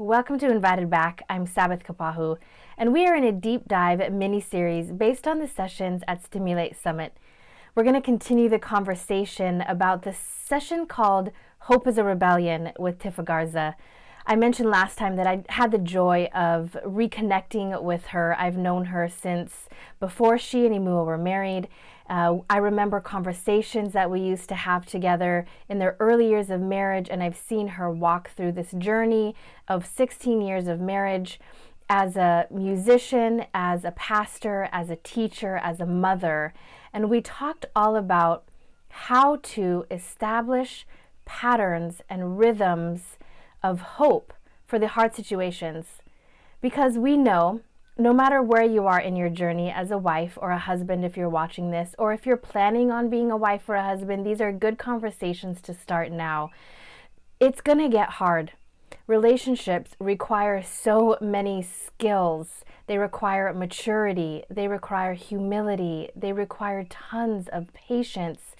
Welcome to Invited Back. I'm Sabbath Kapahu, and we are in a deep dive mini-series based on the sessions at Stimulate Summit. We're going to continue the conversation about the session called Hope is a Rebellion with Tiffa Garza. I mentioned last time that I had the joy of reconnecting with her. I've known her since before she and Imua were married. I remember conversations that we used to have together in their early years of marriage, and I've seen her walk through this journey of 16 years of marriage as a musician, as a pastor, as a teacher, as a mother. And we talked all about how to establish patterns and rhythms of hope for the hard situations. Because we know, no matter where you are in your journey as a wife or a husband, if you're watching this, or if you're planning on being a wife or a husband, these are good conversations to start now. It's going to get hard. Relationships require so many skills. They require maturity. They require humility. They require tons of patience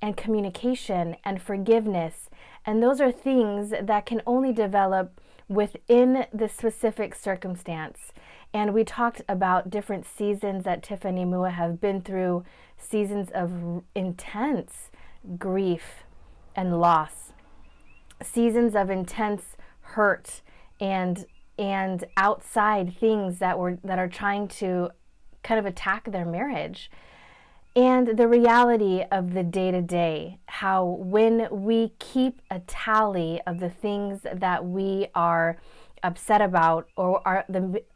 and communication and forgiveness. And those are things that can only develop within the specific circumstance. And we talked about different seasons that Tiffa and Imua have been through, seasons of intense grief and loss, seasons of intense hurt and outside things that are trying to kind of attack their marriage. And the reality of the day-to-day, how when we keep a tally of the things that we are upset about or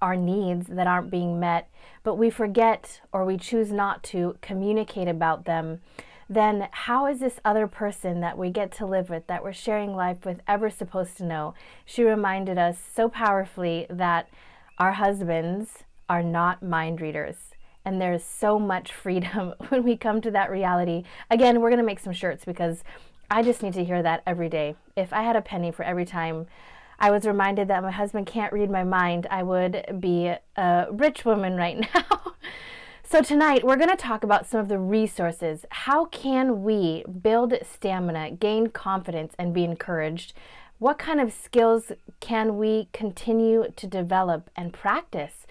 our needs that aren't being met, but we forget or we choose not to communicate about them, then how is this other person that we get to live with, that we're sharing life with, ever supposed to know? She reminded us so powerfully that our husbands are not mind readers. And there's so much freedom when we come to that reality. Again, we're going to make some shirts because I just need to hear that every day. If I had a penny for every time I was reminded that my husband can't read my mind, I would be a rich woman right now. So tonight, we're going to talk about some of the resources. How can we build stamina, gain confidence, and be encouraged? What kind of skills can we continue to develop and practice?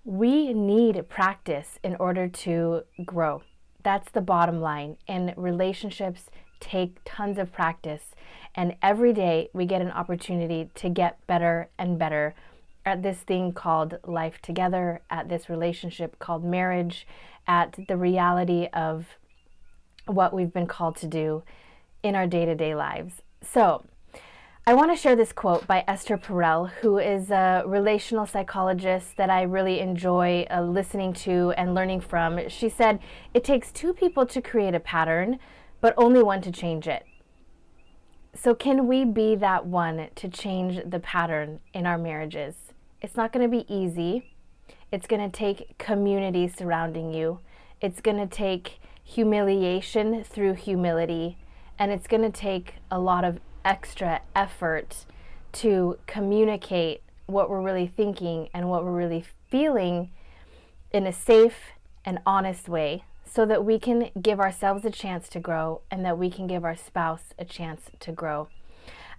We need practice in order to grow. That's the bottom line. And relationships take tons of practice. And every day we get an opportunity to get better and better at this thing called life together, at this relationship called marriage, at the reality of what we've been called to do in our day-to-day lives. So I want to share this quote by Esther Perel, who is a relational psychologist that I really enjoy listening to and learning from. She said, "It takes two people to create a pattern, but only one to change it." So can we be that one to change the pattern in our marriages? It's not going to be easy. It's going to take community surrounding you. It's going to take humiliation through humility. And it's going to take a lot of extra effort to communicate what we're really thinking and what we're really feeling in a safe and honest way, so that we can give ourselves a chance to grow and that we can give our spouse a chance to grow.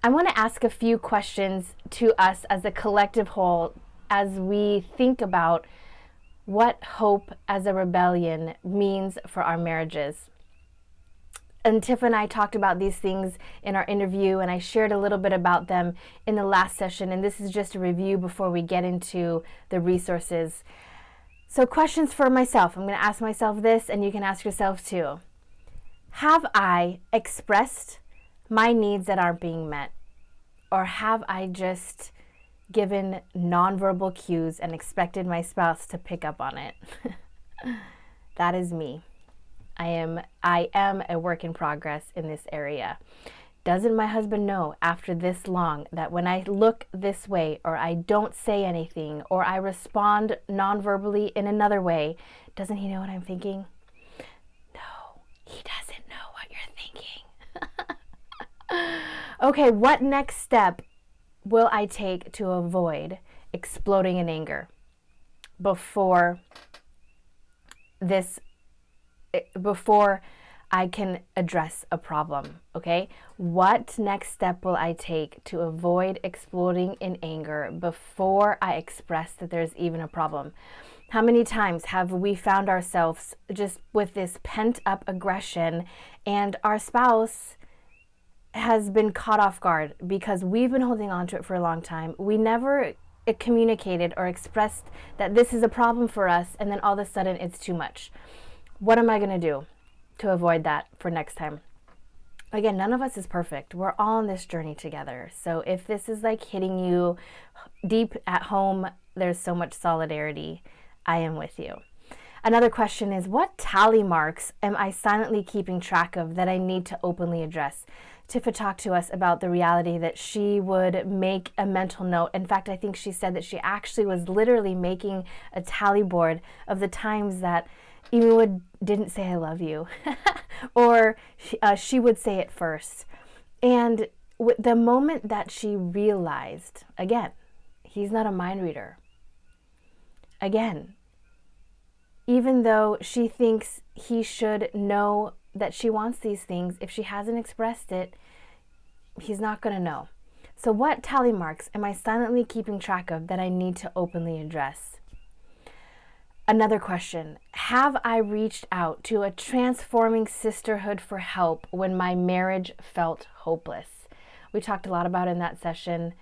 I want to ask a few questions to us as a collective whole as we think about what hope as a rebellion means for our marriages. And Tiffa and I talked about these things in our interview, and I shared a little bit about them in the last session, and this is just a review before we get into the resources. So questions for myself. I'm going to ask myself this, and you can ask yourself too. Have I expressed my needs that aren't being met? Or have I just given nonverbal cues and expected my spouse to pick up on it? That is me. I am a work in progress in this area. Doesn't my husband know after this long that when I look this way, or I don't say anything, or I respond non-verbally in another way, doesn't he know what I'm thinking? No, he doesn't know what you're thinking. Okay, what next step will I take to avoid exploding in anger before I can address a problem, okay? What next step will I take to avoid exploding in anger before I express that there's even a problem? How many times have we found ourselves just with this pent up aggression and our spouse has been caught off guard because we've been holding on to it for a long time. We never communicated or expressed that this is a problem for us, and then all of a sudden it's too much. What am I going to do to avoid that for next time? Again, none of us is perfect. We're all on this journey together. So if this is like hitting you deep at home, there's so much solidarity. I am with you. Another question is, what tally marks am I silently keeping track of that I need to openly address? Tiffa talked to us about the reality that she would make a mental note. In fact, I think she said that she actually was literally making a tally board of the times that Emu didn't say I love you, or she would say it first. And the moment that she realized, again, he's not a mind reader. Again, even though she thinks he should know that she wants these things, if she hasn't expressed it, he's not going to know. So what tally marks am I silently keeping track of that I need to openly address? Another question, have I reached out to a transforming sisterhood for help when my marriage felt hopeless? We talked a lot about in that session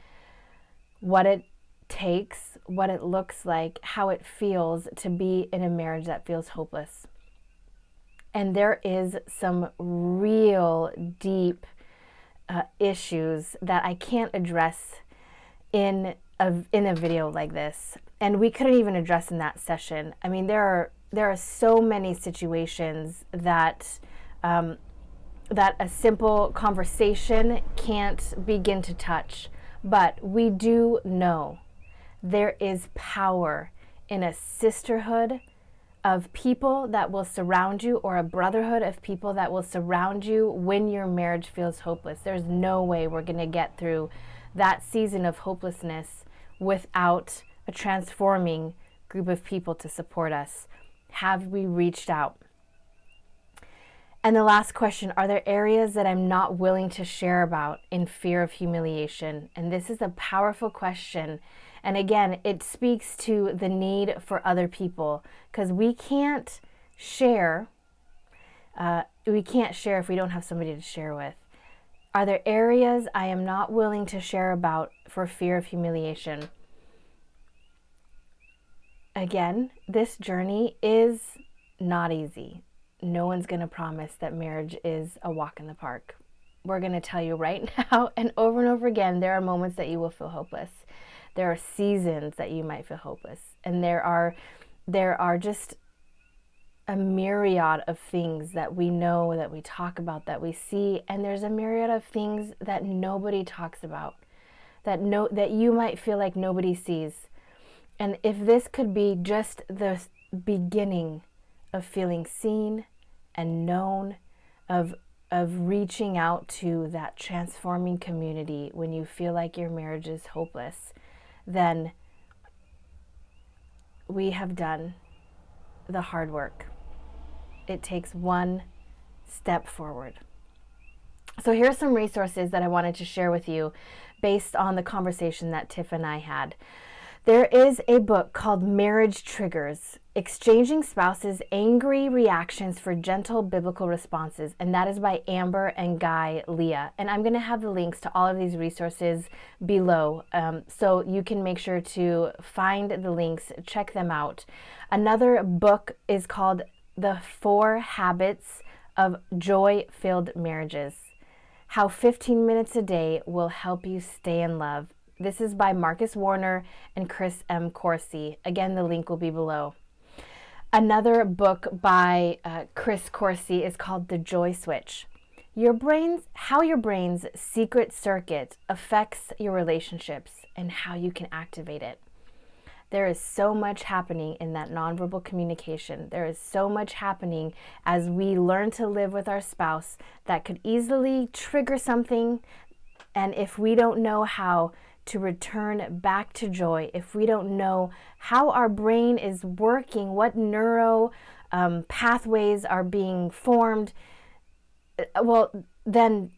what it takes, what it looks like, how it feels to be in a marriage that feels hopeless. And there is some real deep issues that I can't address in a video like this, and we couldn't even address in that session. I mean, there are so many situations that that a simple conversation can't begin to touch, but we do know there is power in a sisterhood of people that will surround you, or a brotherhood of people that will surround you when your marriage feels hopeless. There's no way we're going to get through that season of hopelessness without a transforming group of people to support us. Have we reached out? And the last question, are there areas that I'm not willing to share about in fear of humiliation? And this is a powerful question. And again, it speaks to the need for other people, because we can't share if we don't have somebody to share with. Are there areas I am not willing to share about for fear of humiliation? Again, this journey is not easy. No one's going to promise that marriage is a walk in the park. We're going to tell you right now and over again, there are moments that you will feel hopeless. There are seasons that you might feel hopeless. And there are just a myriad of things that we know, that we talk about, that we see, and there's a myriad of things that nobody talks about, that you might feel like nobody sees. And if this could be just the beginning of feeling seen and known, of reaching out to that transforming community when you feel like your marriage is hopeless, then we have done the hard work. It takes one step forward. So here are some resources that I wanted to share with you based on the conversation that Tiff and I had. There is a book called Marriage Triggers, Exchanging Spouses' Angry Reactions for Gentle Biblical Responses, and that is by Amber and Guy Leah. And I'm going to have the links to all of these resources below, so you can make sure to find the links, check them out. Another book is called The 4 Habits of Joy-Filled Marriages, How 15 Minutes a Day Will Help You Stay in Love. This is by Marcus Warner and Chris M. Corsi. Again, the link will be below. Another book by Chris Corsi is called The Joy Switch. How your brain's secret circuit affects your relationships and how you can activate it. There is so much happening in that nonverbal communication. There is so much happening as we learn to live with our spouse that could easily trigger something. And if we don't know how to return back to joy, if we don't know how our brain is working, what neuro pathways are being formed, well, then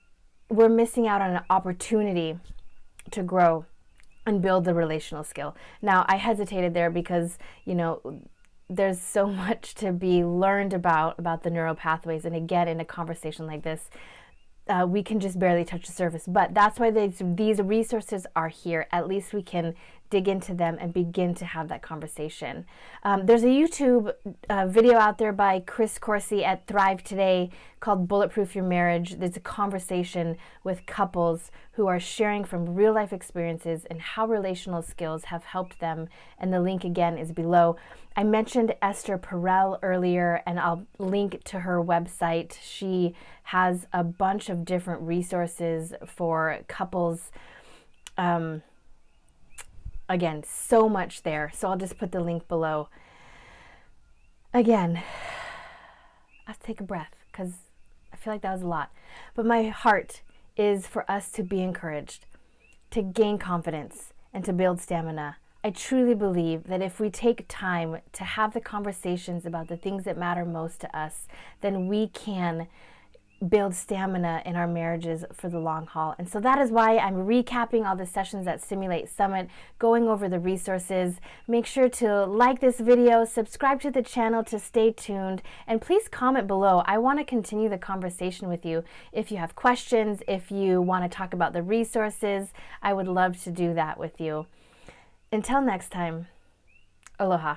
we're missing out on an opportunity to grow and build the relational skill. Now, I hesitated there because, there's so much to be learned about the neural pathways. And again, in a conversation like this, we can just barely touch the surface. But that's why these resources are here. At least we can dig into them and begin to have that conversation. There's a YouTube video out there by Chris Corsi at Thrive Today called Bulletproof Your Marriage. There's a conversation with couples who are sharing from real life experiences and how relational skills have helped them. And the link again is below. I mentioned Esther Perel earlier, and I'll link to her website. She has a bunch of different resources for couples. Again, so much there. So I'll just put the link below. Again, I have to take a breath because I feel like that was a lot. But my heart is for us to be encouraged, to gain confidence, and to build stamina. I truly believe that if we take time to have the conversations about the things that matter most to us, then we can build stamina in our marriages for the long haul. And so that is why I'm recapping all the sessions at Stimulate Summit, going over the resources. Make sure to like this video, subscribe to the channel to stay tuned, and please comment below. I want to continue the conversation with you. If you have questions, if you want to talk about the resources, I would love to do that with you. Until next time, aloha.